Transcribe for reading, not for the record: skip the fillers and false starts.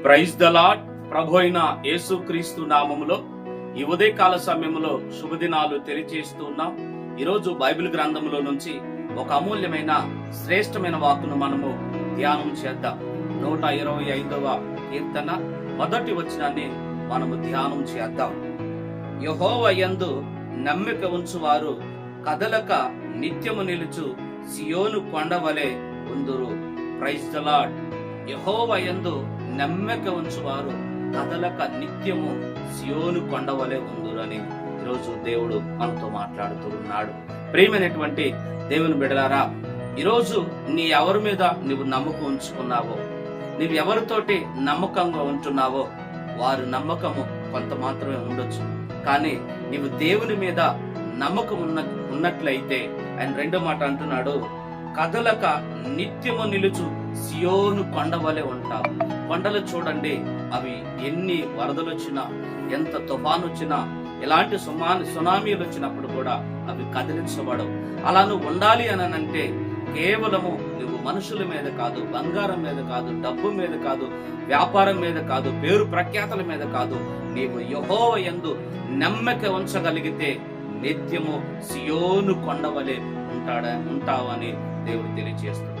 Praise the lord. ప్రభు అయిన యేసుక్రీస్తు నామములో ఈ ఉదయకాల సమయంలో శుభదినాలు తెలియజేస్తూ ఉన్నాం. ఈరోజు బైబిల్ గ్రంథంలో నుంచి ఒక అమూల్యమైన శ్రేష్టమైన వాక్కును మనము ధ్యానం చేద్దాం. 125వ కీర్తన మొదటి వచనాన్ని మనము ధ్యానం చేద్దాం. యెహోవా యందు నమ్మిక ఉంచువారు కదలక నిత్యము నిలుచు సియోను కొండవలె ఉందురు. Praise the Lord. యెహోవా యందు నమ్మిక ఉంచువారు కదలక నిత్యము సియోను కొండవలె ఉందురు అని ఈరోజు దేవుడు మనతో మాట్లాడుతూ ఉన్నాడు. ప్రియమైనటువంటి దేవుని బిడ్డలారా, ఈరోజు నీ ఎవరి మీద నువ్వు నమ్మకం ఉంచుకున్నావో, నువ్వు ఎవరితోటి నమ్మకంగా ఉంటున్నావో వారి నమ్మకము కొంత మాత్రమే ఉండొచ్చు. కానీ నీవు దేవుని మీద నమ్మకం ఉన్నట్లయితే ఆయన రెండో మాట అంటున్నాడు, కదలక నిత్యము నిలుచు సియోను కొండవలె ఉంటావు. కొండలు చూడండి, అవి ఎన్ని వరదలు వచ్చినా, ఎంత తుఫాను వచ్చినా, ఎలాంటి సునామీలు వచ్చినప్పుడు కూడా అవి కదిలించబడవు. అలా నువ్వు ఉండాలి అని అంటే కేవలము నువ్వు మనుషుల మీద కాదు, బంగారం మీద కాదు, డబ్బు మీద కాదు, వ్యాపారం మీద కాదు, పేరు ప్రఖ్యాతల మీద కాదు, నీవు యెహోవా యందు నమ్మిక ఉంచగలిగితే నిత్యము సియోను కొండవలె ఉంటావని దేవుడు తెలియజేస్తాడు.